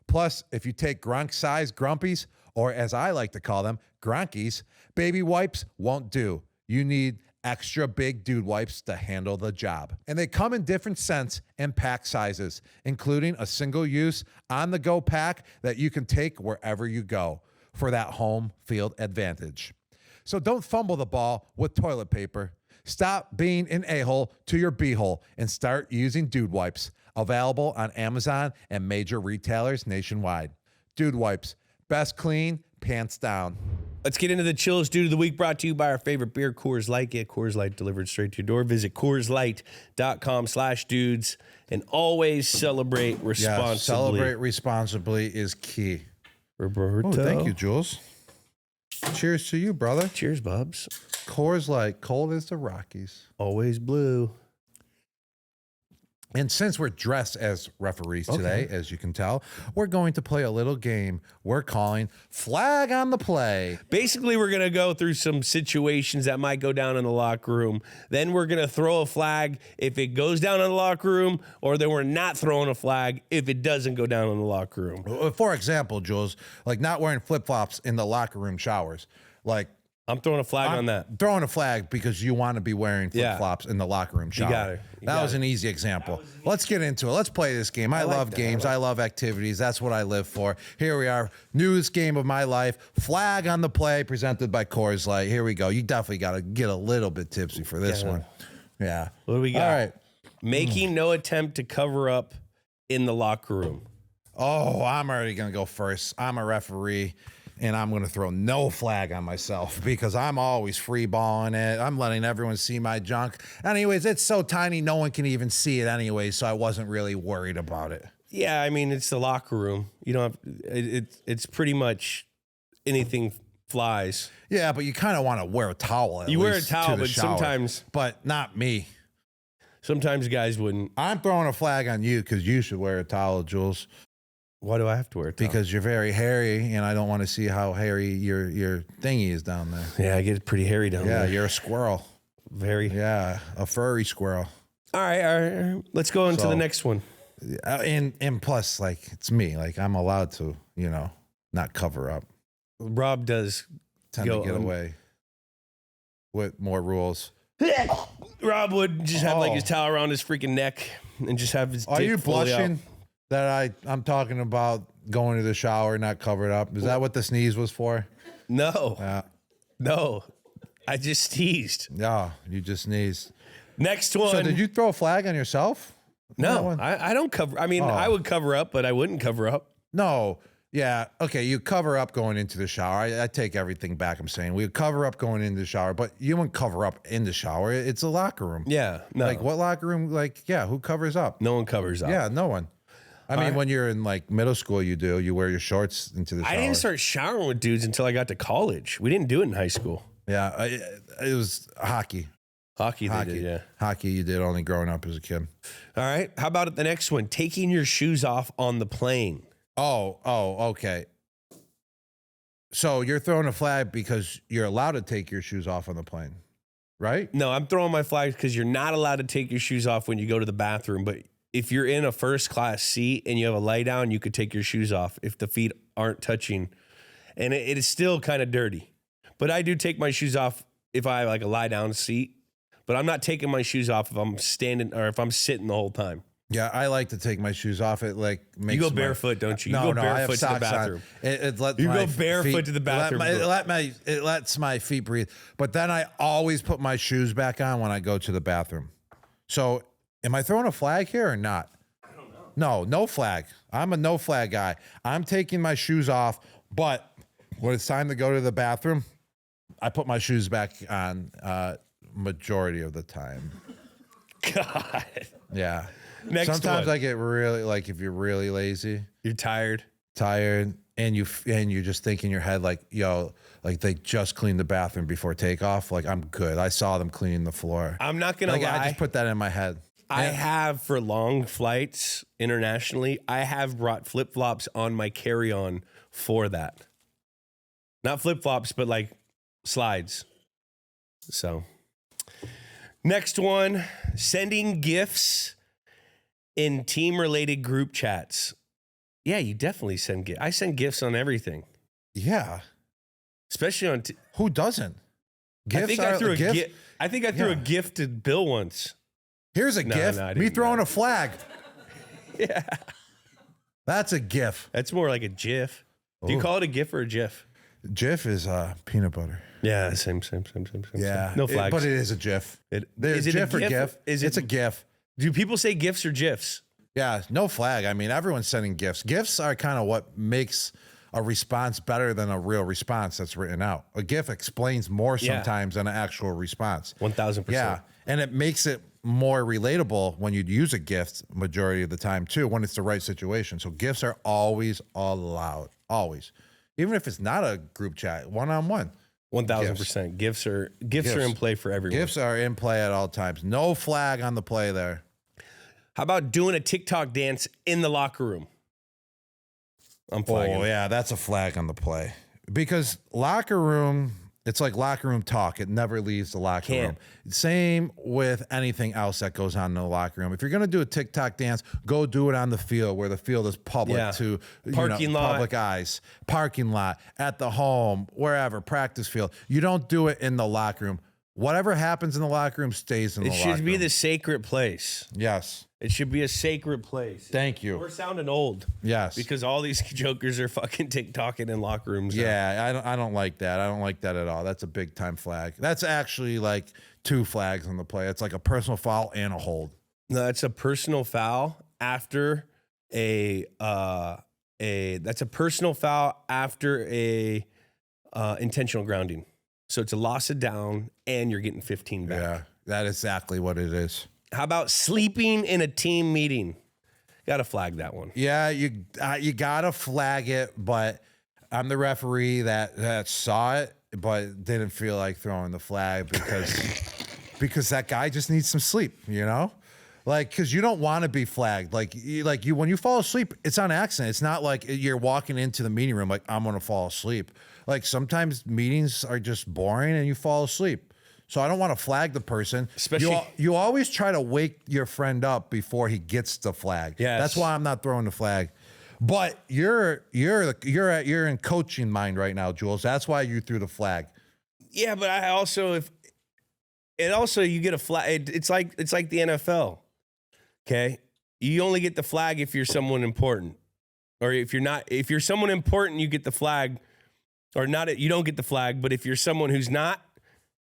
Plus, if you take Gronk-sized grumpies, or as I like to call them, Gronkies, baby wipes won't do. You need extra big Dude wipes to handle the job. And they come in different scents and pack sizes, including a single-use, on-the-go pack that you can take wherever you go for that home field advantage. So don't fumble the ball with toilet paper. Stop being an a-hole to your b-hole and start using Dude wipes. Available on Amazon and major retailers nationwide. Dude wipes. Best clean, pants down. Let's get into the chillest dude of the week, brought to you by our favorite beer, Coors Light. Get Coors Light delivered straight to your door. Visit CoorsLight.com/dudes and always celebrate responsibly. Yeah, celebrate responsibly is key. Roberto. Oh, thank you, Jules. Cheers to you, brother. Cheers, Bubs. Coors Light, cold as the Rockies. Always blue. And since we're dressed as referees today, as you can tell, we're going to play a little game we're calling Flag on the Play. Basically, we're going to go through some situations that might go down in the locker room. Then we're going to throw a flag if it goes down in the locker room, or then we're not throwing a flag if it doesn't go down in the locker room. For example, Jules, like not wearing flip-flops in the locker room showers. Like, I'm throwing a flag on that. Throwing a flag because you want to be wearing flip-flops in the locker room shower. You got it. That was an easy example. Let's get into it. Let's play this game. I love games. I love activities. That's what I live for. Here we are. Newest game of my life. Flag on the Play, presented by Coors Light. Here we go. You definitely got to get a little bit tipsy for this one. Yeah. What do we got? All right. Making no attempt to cover up in the locker room. Oh, I'm already going to go first. I'm a referee. And I'm going to throw no flag on myself because I'm always free balling it. I'm letting everyone see my junk. Anyways, it's so tiny, no one can even see it anyway, so I wasn't really worried about it. Yeah, I mean, it's the locker room. You don't have, it's pretty much anything flies. Yeah, but you kind of want to wear a towel. You wear a towel, but sometimes. But not me. Sometimes guys wouldn't. I'm throwing a flag on you because you should wear a towel, Jules. Why do I have to wear a towel? Because you're very hairy, and I don't want to see how hairy your thingy is down there. Yeah, I get pretty hairy down there. Yeah, you're a squirrel. Very. Yeah, a furry squirrel. All right. Let's go into the next one. And plus, like, it's me. Like, I'm allowed to, not cover up. Rob does tend to get away with more rules. Rob would just have like his towel around his freaking neck and just have his. Are dick you blushing out. that I'm talking about going to the shower not covered up? Is that what the sneeze was for? No. No. I just sneezed. Yeah, you just sneezed. Next one. So did you throw a flag on yourself? No, I don't cover. I mean, I would cover up, but I wouldn't cover up. No. Yeah. Okay. You cover up going into the shower. I take everything back. I'm saying we cover up going into the shower, but you wouldn't cover up in the shower. It's a locker room. Yeah. No. Like what locker room? Like, yeah. Who covers up? No one covers up. Yeah. No one. I mean, when you're in like middle school, you do. You wear your shorts into the shower. I didn't start showering with dudes until I got to college. We didn't do it in high school. Yeah. It was hockey. Hockey, they did, yeah. Hockey, you did only growing up as a kid. All right. How about the next one? Taking your shoes off on the plane. Oh, okay. So you're throwing a flag because you're allowed to take your shoes off on the plane, right? No, I'm throwing my flag because you're not allowed to take your shoes off when you go to the bathroom. But if you're in a first class seat and you have a lay down, you could take your shoes off if the feet aren't touching. And it is still kind of dirty. But I do take my shoes off if I have like a lie down seat. But I'm not taking my shoes off if I'm standing or if I'm sitting the whole time. Yeah, I like to take my shoes off. It like makes you go barefoot, don't you? No, you go I have barefoot to the bathroom. You go barefoot to the bathroom. It lets my feet breathe. But then I always put my shoes back on when I go to the bathroom. So am I throwing a flag here or not? I don't know. No flag. I'm a no flag guy. I'm taking my shoes off, but when it's time to go to the bathroom, I put my shoes back on majority of the time. God. Yeah. Next Sometimes one. I get really like if you're really lazy, you're tired, and you just think in your head like, yo, like they just cleaned the bathroom before takeoff. Like I'm good. I saw them cleaning the floor. I'm not gonna lie. I just put that in my head. I have for long flights internationally, I have brought flip-flops on my carry-on for that. Not flip-flops, but like slides. So, next one, sending gifts in team-related group chats. Yeah, you definitely send gifts. I send gifts on everything. Yeah. Especially on... Who doesn't? Gifts I think I threw a gift. I think I threw a gift to Bill once. Here's a gift. Me throwing a flag. Yeah. That's a gif. That's more like a GIF. Do you call it a GIF or a GIF? GIF is peanut butter. Yeah, same. Yeah. No flags. But it is a GIF. There's is it GIF a or GIF? GIF. It's a GIF. Do people say GIFs or GIFs? Yeah, no flag. I mean, everyone's sending gifts. Gifts are kind of what makes a response better than a real response that's written out. A GIF explains more sometimes than an actual response. 1,000%. Yeah, and it makes it more relatable when you'd use a gift majority of the time too, when it's the right situation. So gifts are always allowed, always. Even if it's not a group chat, one-on-one. 1,000%. Gifts are in play for everyone. Gifts are in play at all times. No flag on the play there. How about doing a TikTok dance in the locker room? I'm flagging. Oh, yeah, that's a flag on the play. Because locker room, it's like locker room talk. It never leaves the locker room. Same with anything else that goes on in the locker room. If you're going to do a TikTok dance, go do it on the field where the field is public to parking lot, public eyes. Parking lot, at the home, wherever, practice field. You don't do it in the locker room. Whatever happens in the locker room stays in the locker room. It should be the sacred place. Yes. It should be a sacred place. Thank you. We're sounding old. Yes. Because all these jokers are fucking TikToking in locker rooms. Yeah, I don't like that. I don't like that at all. That's a big time flag. That's actually like 2 flags on the play. It's like a personal foul and a hold. No, it's a personal foul after that's a personal foul after a intentional grounding. So it's a loss of down and you're getting 15 back. Yeah, that's exactly what it is. How about sleeping in a team meeting? Got to flag that one. Yeah, you got to flag it, but I'm the referee that saw it, but didn't feel like throwing the flag because that guy just needs some sleep, you know? Like, because you don't want to be flagged. Like you when you fall asleep, it's on accident. It's not like you're walking into the meeting room like, I'm going to fall asleep. Like, sometimes meetings are just boring and you fall asleep. So I don't want to flag the person. Especially, you always try to wake your friend up before he gets the flag. Yes. That's why I'm not throwing the flag. But you're in coaching mind right now, Jules. That's why you threw the flag. Yeah, but I also you get a flag. It's like the NFL. Okay, you only get the flag if you're someone important, or if you're someone important, you get the flag, or not. You don't get the flag. But if you're someone who's not,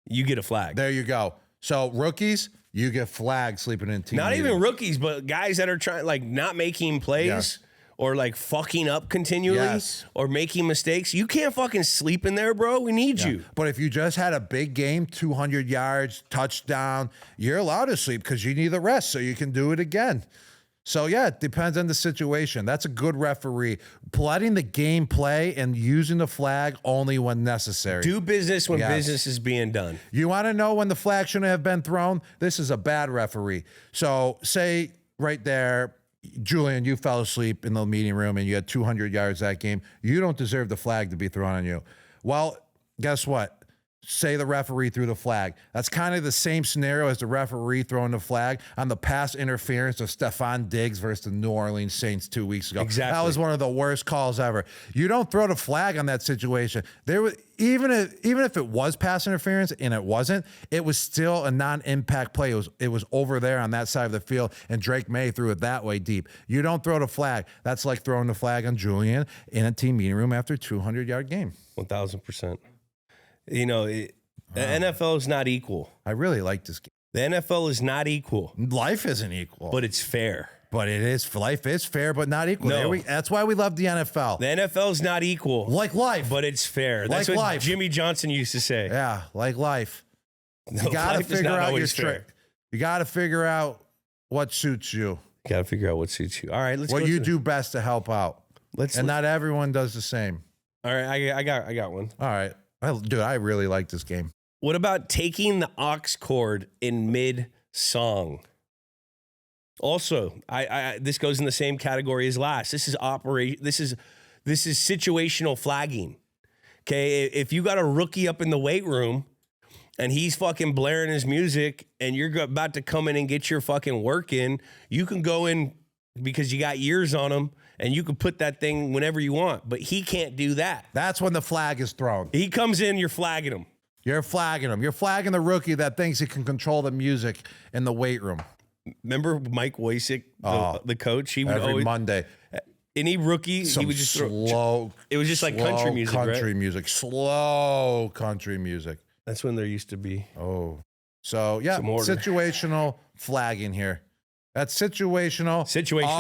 you get a flag. There you go. So rookies, you get flagged sleeping in team. Not meeting. even rookies, but guys that are trying, like, not making plays or like fucking up continually or making mistakes. You can't fucking sleep in there, bro. We need you. But if you just had a big game, 200 yards, touchdown, you're allowed to sleep because you need the rest so you can do it again. So, yeah, it depends on the situation. That's a good referee. Letting the game play and using the flag only when necessary. Do business when business is being done. You want to know when the flag shouldn't have been thrown? This is a bad referee. So, say right there, Julian, you fell asleep in the meeting room and you had 200 yards that game. You don't deserve the flag to be thrown on you. Well, guess what? Say the referee threw the flag. That's kind of the same scenario as the referee throwing the flag on the pass interference of Stephon Diggs versus the New Orleans Saints 2 weeks ago. Exactly. That was one of the worst calls ever. You don't throw the flag on that situation. There was even if it was pass interference and it wasn't, it was still a non-impact play. It was over there on that side of the field, and Drake May threw it that way deep. You don't throw the flag. That's like throwing the flag on Julian in a team meeting room after a 200-yard game. 1,000%. You know, the NFL is not equal. I really like this game. The NFL is not equal. Life isn't equal. But it's fair. But it is. Life is fair, but not equal. No. That's why we love the NFL. The NFL is not equal. Like life. But it's fair. That's like what life. Jimmy Johnson used to say. Yeah, like life. No, you got to life is figure not out your always fair. trick. You got to figure out what suits you. Got to figure out what suits you. All right, let's what go you do best to help out. Not everyone does the same. All right, I got one. All right. Dude, I really like this game. What about taking the aux chord in mid-song? Also, this goes in the same category as last. This is situational flagging. Okay, if you got a rookie up in the weight room and he's fucking blaring his music and you're about to come in and get your fucking work in, you can go in because you got years on him and you can put that thing whenever you want, but he can't do that. That's when the flag is thrown. He comes in, you're flagging him. You're flagging him. You're flagging the rookie that thinks he can control the music in the weight room. Remember Mike Wasick, the coach? He would Every always, Monday. any rookie, he would just slow. It was just like country music, country right? music, slow country music. That's when there used to be. Oh, so yeah, Some order. situational flagging here. That's situational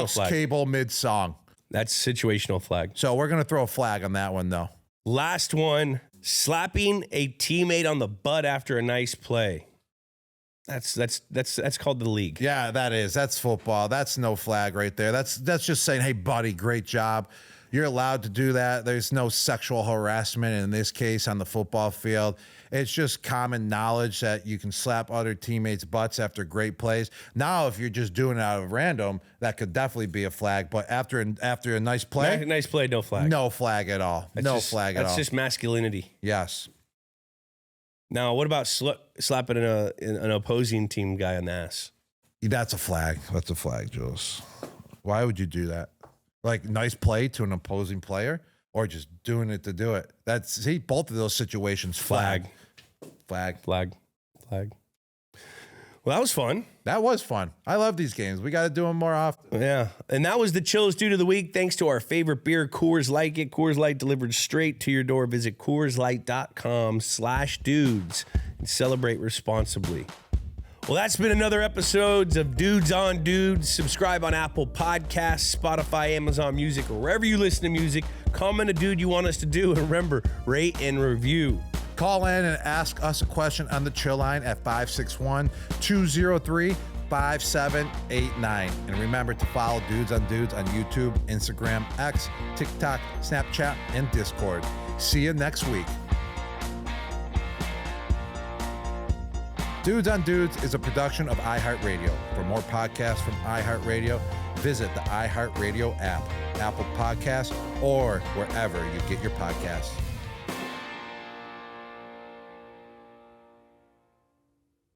aux flag. cable mid song. That's situational flag. So we're gonna throw a flag on that one though. Last one, slapping a teammate on the butt after a nice play. That's called the league. Yeah, that is. That's football. That's no flag right there. That's just saying, hey, buddy, great job. You're allowed to do that. There's no sexual harassment in this case on the football field. It's just common knowledge that you can slap other teammates' butts after great plays. Now, if you're just doing it out of random, that could definitely be a flag. But after a nice play, Nice play, no flag. no flag at all. That's flag at all. That's just masculinity. Yes. Now, what about slapping an opposing team guy on the ass? That's a flag. That's a flag, Jules. Why would you do that? Like, nice play to an opposing player or just doing it to do it? See, both of those situations, flag. Flag. Well, that was fun. That was fun. I love these games. We got to do them more often. Yeah. And that was the Chillest Dude of the week. Thanks to our favorite beer, Coors Light. Get Coors Light delivered straight to your door. Visit CoorsLight.com/dudes and celebrate responsibly. Well, that's been another episode of Dudes on Dudes. Subscribe on Apple Podcasts, Spotify, Amazon Music, or wherever you listen to music. Comment a dude you want us to do. And remember, rate and review. Call in and ask us a question on the Chill Line at 561-203-5789. And remember to follow Dudes on Dudes on YouTube, Instagram, X, TikTok, Snapchat, and Discord. See you next week. Dudes on Dudes is a production of iHeartRadio. For more podcasts from iHeartRadio, visit the iHeartRadio app, Apple Podcasts, or wherever you get your podcasts.